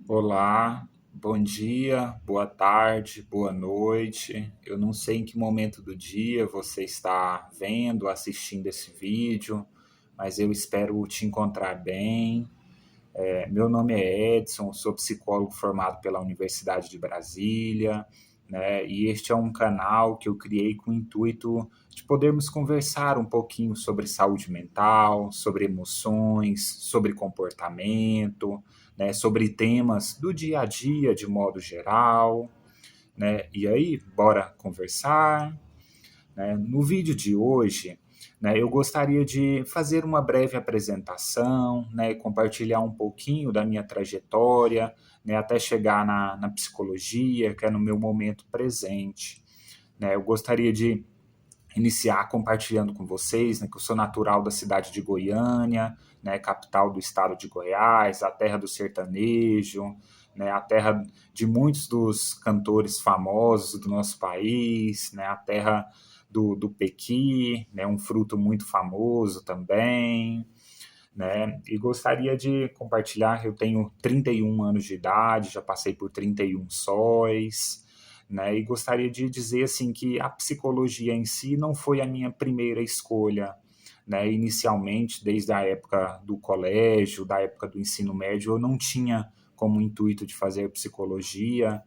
Olá, bom dia, boa tarde, boa noite. Eu não sei em que momento do dia você está vendo, assistindo esse vídeo, mas eu espero te encontrar bem. Meu nome é Edson, sou psicólogo formado pela Universidade de Brasília, né? E este é um canal que eu criei com o intuito de podermos conversar um pouquinho sobre saúde mental, sobre emoções, sobre comportamento, né? Sobre temas do dia a dia de modo geral, né? E aí, bora conversar, né? No vídeo de hoje, né, eu gostaria de fazer uma breve apresentação, né, compartilhar um pouquinho da minha trajetória, né, até chegar na psicologia, que é no meu momento presente. Né? Eu gostaria de iniciar compartilhando com vocês, né, que eu sou natural da cidade de Goiânia, né, capital do estado de Goiás, a terra do sertanejo, né, a terra de muitos dos cantores famosos do nosso país, né, a terra do pequi, né, um fruto muito famoso também, né, e gostaria de compartilhar que eu tenho 31 anos de idade, já passei por 31 sóis, né, e gostaria de dizer assim que a psicologia em si não foi a minha primeira escolha, né, inicialmente, desde a época do colégio, da época do ensino médio, eu não tinha como intuito de fazer psicologia,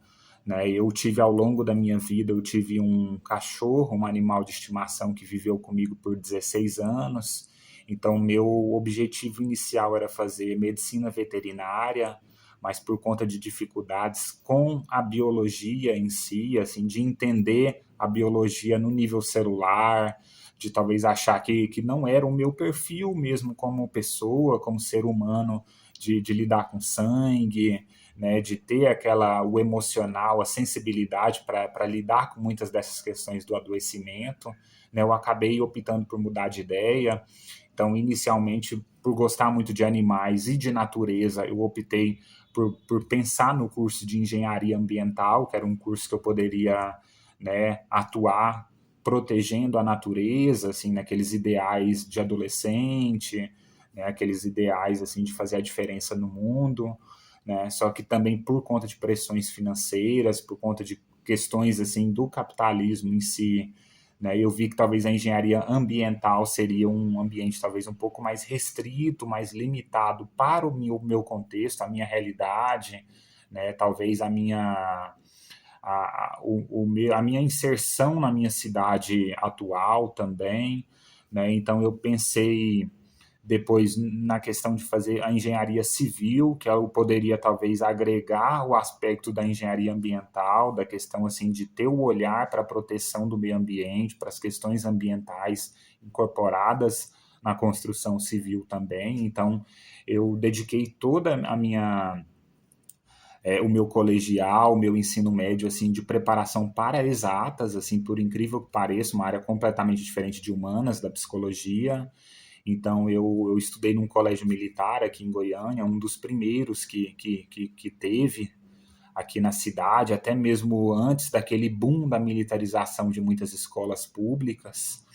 né, eu tive ao longo da minha vida, eu tive um cachorro, um animal de estimação que viveu comigo por 16 anos, então meu objetivo inicial era fazer medicina veterinária, mas por conta de dificuldades com a biologia em si, assim, de entender a biologia no nível celular, de talvez achar que não era o meu perfil mesmo como pessoa, como ser humano, de lidar com sangue, né, de ter o emocional, a sensibilidade para lidar com muitas dessas questões do adoecimento, né, eu acabei optando por mudar de ideia. Então, inicialmente, por gostar muito de animais e de natureza, eu optei por pensar no curso de engenharia ambiental, que era um curso que eu poderia, né, atuar protegendo a natureza, assim, naqueles ideais de adolescente, né, aqueles ideais assim de fazer a diferença no mundo, né? Só que também por conta de pressões financeiras, por conta de questões assim do capitalismo em si, né? Eu vi que talvez a engenharia ambiental seria um ambiente talvez um pouco mais restrito, mais limitado para o meu contexto, a minha realidade, né? Talvez a minha inserção na minha cidade atual também, né? Então eu pensei depois na questão de fazer a engenharia civil, que eu poderia talvez agregar o aspecto da engenharia ambiental, da questão assim de ter o olhar para a proteção do meio ambiente, para as questões ambientais incorporadas na construção civil também. Então, eu dediquei toda a minha o meu colegial, o meu ensino médio, assim, de preparação para exatas, assim, por incrível que pareça, uma área completamente diferente de humanas, da psicologia. Então, eu estudei num colégio militar aqui em Goiânia, um dos primeiros que teve aqui na cidade, até mesmo antes daquele boom da militarização de muitas escolas públicas.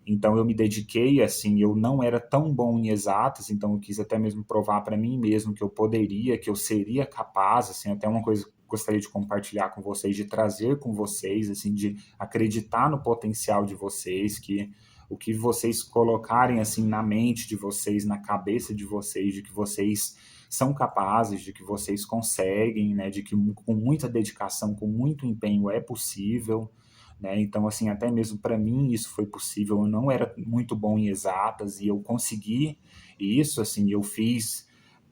Então eu me dediquei, assim, eu não era tão bom em exatas, então eu quis até mesmo provar para mim mesmo que eu poderia, que eu seria capaz, assim, até uma coisa que eu gostaria de compartilhar com vocês, de trazer com vocês, assim, de acreditar no potencial de vocês, que o que vocês colocarem assim na mente de vocês, na cabeça de vocês, de que vocês são capazes, de que vocês conseguem, né, de que com muita dedicação, com muito empenho é possível, né? Então, assim, até mesmo para mim isso foi possível. Eu não era muito bom em exatas e eu consegui isso, assim, eu fiz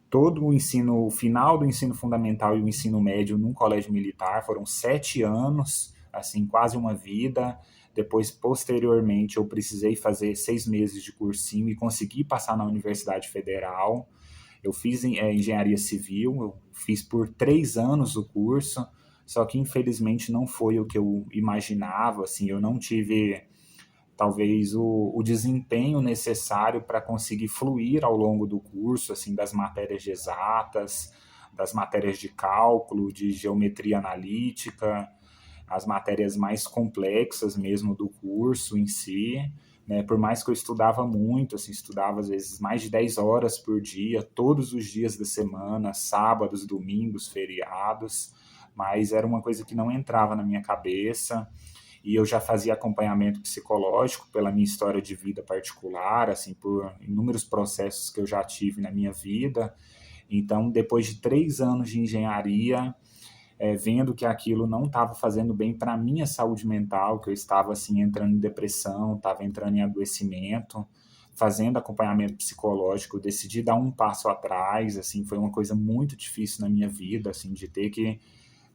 todo o ensino, o final do ensino fundamental e o ensino médio num colégio militar, foram 7 anos, assim, quase uma vida. Depois, posteriormente, eu precisei fazer 6 meses de cursinho e consegui passar na Universidade Federal. Eu fiz engenharia civil, eu fiz por 3 anos o curso, só que infelizmente não foi o que eu imaginava, assim, eu não tive talvez o desempenho necessário para conseguir fluir ao longo do curso, assim, das matérias de exatas, das matérias de cálculo, de geometria analítica, as matérias mais complexas mesmo do curso em si, né? Por mais que eu estudava muito, assim, estudava às vezes mais de 10 horas por dia, todos os dias da semana, sábados, domingos, feriados, mas era uma coisa que não entrava na minha cabeça, e eu já fazia acompanhamento psicológico pela minha história de vida particular, assim, por inúmeros processos que eu já tive na minha vida. Então, depois de 3 anos de engenharia, vendo que aquilo não estava fazendo bem para a minha saúde mental, que eu estava assim entrando em depressão, estava entrando em adoecimento, fazendo acompanhamento psicológico, eu decidi dar um passo atrás, assim, foi uma coisa muito difícil na minha vida, assim, de ter que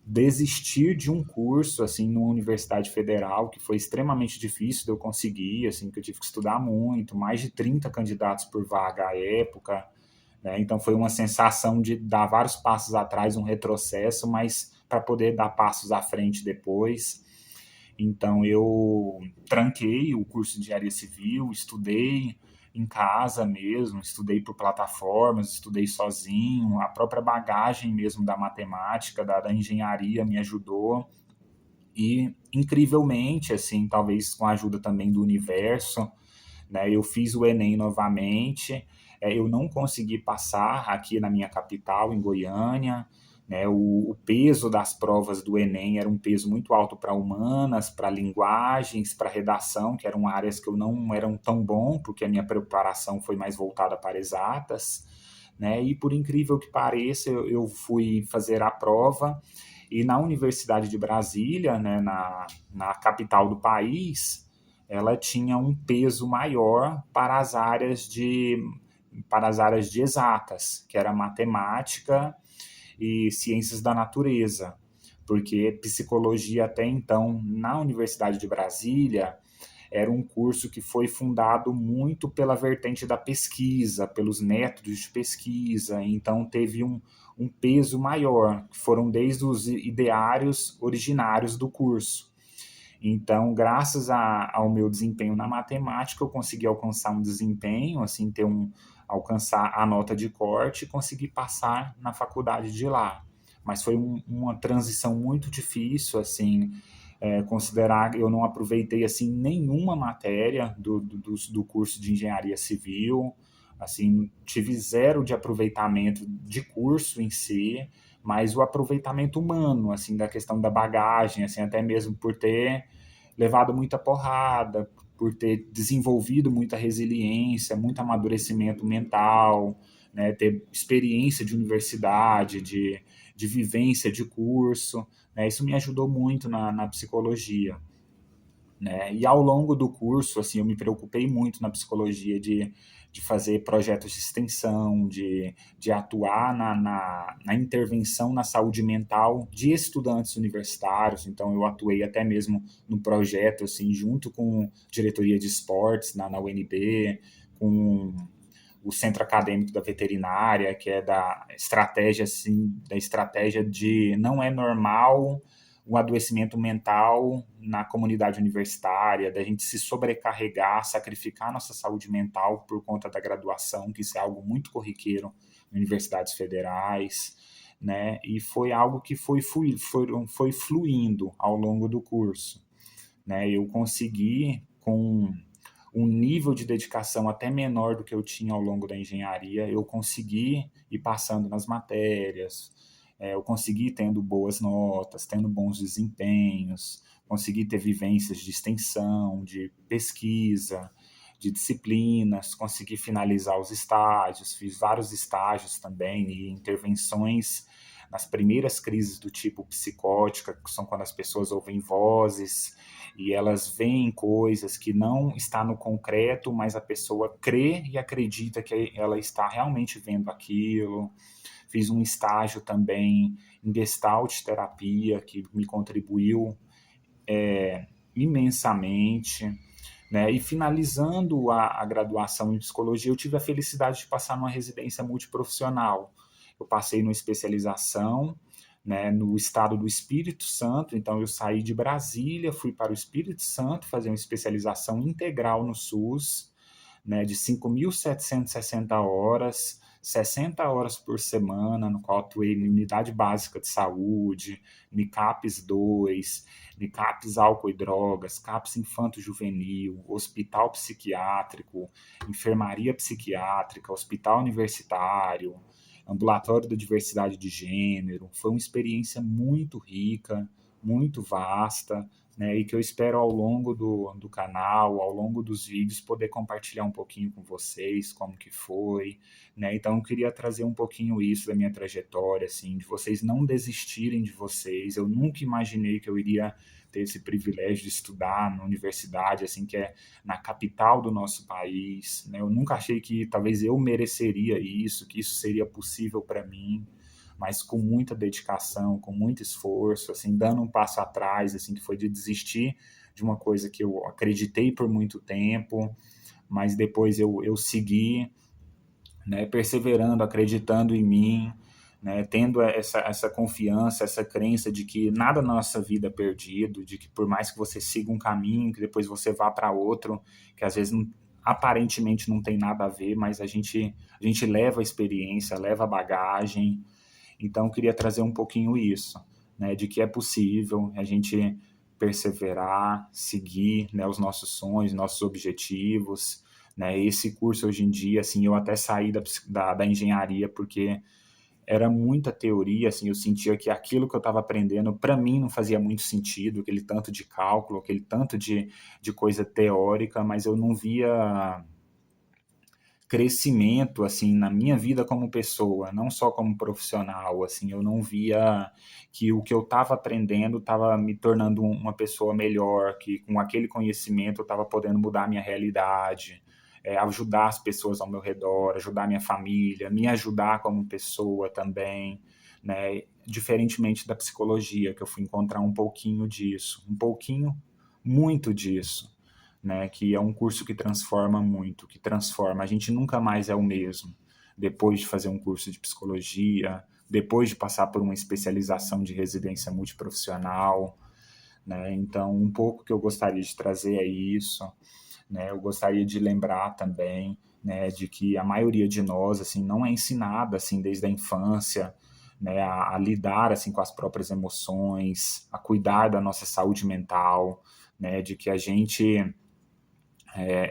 desistir de um curso, assim, numa universidade federal, que foi extremamente difícil de eu conseguir, assim, que eu tive que estudar muito, mais de 30 candidatos por vaga à época, né? Então foi uma sensação de dar vários passos atrás, um retrocesso, mas para poder dar passos à frente depois. Então eu tranquei o curso de engenharia civil, estudei em casa mesmo, estudei por plataformas, estudei sozinho, a própria bagagem mesmo da matemática, da engenharia me ajudou. E incrivelmente, assim, talvez com a ajuda também do universo, né, eu fiz o Enem novamente, eu não consegui passar aqui na minha capital, em Goiânia, né, o peso das provas do Enem era um peso muito alto para humanas, para linguagens, para redação, que eram áreas que eu não eram tão bom, porque a minha preparação foi mais voltada para exatas, né, e por incrível que pareça, eu fui fazer a prova, e na Universidade de Brasília, né, na capital do país, ela tinha um peso maior para as áreas de exatas, que era matemática e ciências da natureza, porque psicologia até então na Universidade de Brasília era um curso que foi fundado muito pela vertente da pesquisa, pelos métodos de pesquisa, então teve um peso maior, que foram desde os ideários originários do curso. Então, graças ao meu desempenho na matemática, eu consegui alcançar um desempenho, assim, alcançar a nota de corte e conseguir passar na faculdade de lá. Mas foi uma transição muito difícil, assim, considerar que eu não aproveitei, assim, nenhuma matéria do curso de engenharia civil, assim, tive zero de aproveitamento de curso em si, mas o aproveitamento humano, assim, da questão da bagagem, assim, até mesmo por ter levado muita porrada, por ter desenvolvido muita resiliência, muito amadurecimento mental, né, ter experiência de universidade, de vivência de curso, né, isso me ajudou muito na psicologia, né? E ao longo do curso, assim, eu me preocupei muito na psicologia de fazer projetos de extensão, de atuar na intervenção na saúde mental de estudantes universitários. Então, eu atuei até mesmo no projeto, assim, junto com diretoria de esportes na UNB, com o Centro Acadêmico da Veterinária, que é da estratégia de não é normal o adoecimento mental na comunidade universitária, da gente se sobrecarregar, sacrificar nossa saúde mental por conta da graduação, que isso é algo muito corriqueiro em universidades federais, né? E foi algo que foi fluindo ao longo do curso, né? Eu consegui, com um nível de dedicação até menor do que eu tinha ao longo da engenharia, eu consegui ir passando nas matérias, eu consegui tendo boas notas, tendo bons desempenhos, consegui ter vivências de extensão, de pesquisa, de disciplinas, consegui finalizar os estágios, fiz vários estágios também e intervenções nas primeiras crises do tipo psicótica, que são quando as pessoas ouvem vozes e elas veem coisas que não está no concreto, mas a pessoa crê e acredita que ela está realmente vendo aquilo. Fiz um estágio também em Gestalt terapia, que me contribuiu imensamente. Né? E finalizando a graduação em psicologia, eu tive a felicidade de passar numa residência multiprofissional. Eu passei numa especialização, né, no estado do Espírito Santo, então eu saí de Brasília, fui para o Espírito Santo fazer uma especialização integral no SUS, né, de 5.760 horas, 60 horas por semana, no qual atuei em unidade básica de saúde, NICAPS 2, NICAPS álcool e drogas, CAPS infanto-juvenil, hospital psiquiátrico, enfermaria psiquiátrica, hospital universitário, ambulatório da diversidade de gênero. Foi uma experiência muito rica, muito vasta, né, e que eu espero ao longo do canal, ao longo dos vídeos, poder compartilhar um pouquinho com vocês, como que foi, né, então eu queria trazer um pouquinho isso da minha trajetória, assim, de vocês não desistirem de vocês. Eu nunca imaginei que eu iria ter esse privilégio de estudar na universidade, assim, que é na capital do nosso país, né, eu nunca achei que talvez eu mereceria isso, que isso seria possível para mim, mas com muita dedicação, com muito esforço, assim, dando um passo atrás, assim, que foi de desistir de uma coisa que eu acreditei por muito tempo, mas depois eu segui, né, perseverando, acreditando em mim, né, tendo essa confiança, essa crença de que nada na nossa vida é perdido, de que por mais que você siga um caminho, que depois você vá para outro, que às vezes aparentemente não tem nada a ver, mas a gente leva a experiência, leva a bagagem. Então, eu queria trazer um pouquinho isso, né, de que é possível a gente perseverar, seguir, né, os nossos sonhos, nossos objetivos, né. Esse curso hoje em dia, assim, eu até saí da engenharia porque era muita teoria, assim, eu sentia que aquilo que eu estava aprendendo, para mim, não fazia muito sentido, aquele tanto de cálculo, aquele tanto de coisa teórica, mas eu não via crescimento, assim, na minha vida como pessoa, não só como profissional, assim, eu não via que o que eu estava aprendendo estava me tornando uma pessoa melhor, que com aquele conhecimento eu estava podendo mudar a minha realidade, ajudar as pessoas ao meu redor, ajudar a minha família, me ajudar como pessoa também, né? Diferentemente da psicologia, que eu fui encontrar um pouquinho disso, um pouquinho, muito disso, né, que é um curso que transforma muito, que transforma. A gente nunca mais é o mesmo depois de fazer um curso de psicologia, depois de passar por uma especialização de residência multiprofissional, né? Então, um pouco que eu gostaria de trazer é isso, né? Eu gostaria de lembrar também, né, de que a maioria de nós, assim, não é ensinada, assim, desde a infância, né, a lidar, assim, com as próprias emoções, a cuidar da nossa saúde mental, né, de que a gente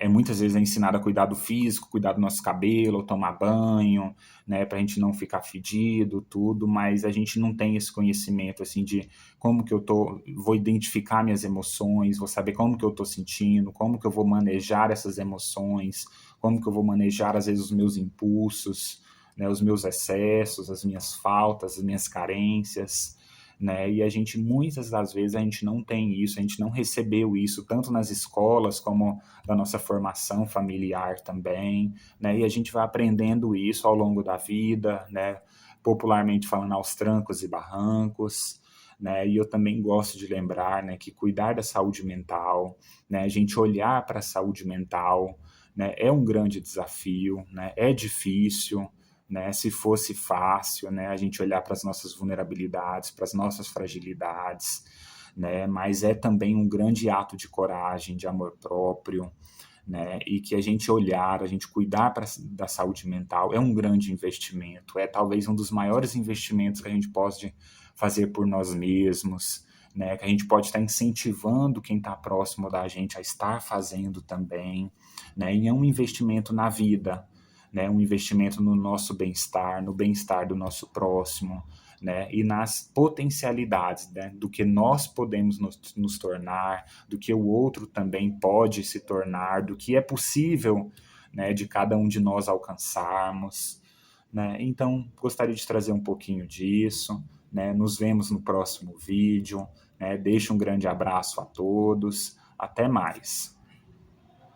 muitas vezes é ensinado a cuidar do físico, cuidar do nosso cabelo, tomar banho, né, para a gente não ficar fedido, tudo, mas a gente não tem esse conhecimento, assim, de como que vou identificar minhas emoções, vou saber como que eu estou sentindo, como que eu vou manejar essas emoções, como que eu vou manejar, às vezes, os meus impulsos, né, os meus excessos, as minhas faltas, as minhas carências, né? E a gente, muitas das vezes, a gente não tem isso, a gente não recebeu isso, tanto nas escolas como da nossa formação familiar também, né? E a gente vai aprendendo isso ao longo da vida, né? Popularmente falando, aos trancos e barrancos, né? E eu também gosto de lembrar, né, que cuidar da saúde mental, né, a gente olhar para a saúde mental, né, é um grande desafio, né? É difícil, né? Se fosse fácil, né, a gente olhar para as nossas vulnerabilidades, para as nossas fragilidades, né? Mas é também um grande ato de coragem, de amor próprio, né? E que a gente olhar, a gente cuidar da saúde mental é um grande investimento, é talvez um dos maiores investimentos que a gente pode fazer por nós mesmos, né? Que a gente pode estar incentivando quem está próximo da gente a estar fazendo também, né? E é um investimento na vida, né? Um investimento no nosso bem-estar, no bem-estar do nosso próximo, né? E nas potencialidades, né, do que nós podemos nos tornar, do que o outro também pode se tornar, do que é possível, né, de cada um de nós alcançarmos, né? Então, gostaria de trazer um pouquinho disso, né? Nos vemos no próximo vídeo, né? Deixo um grande abraço a todos, até mais.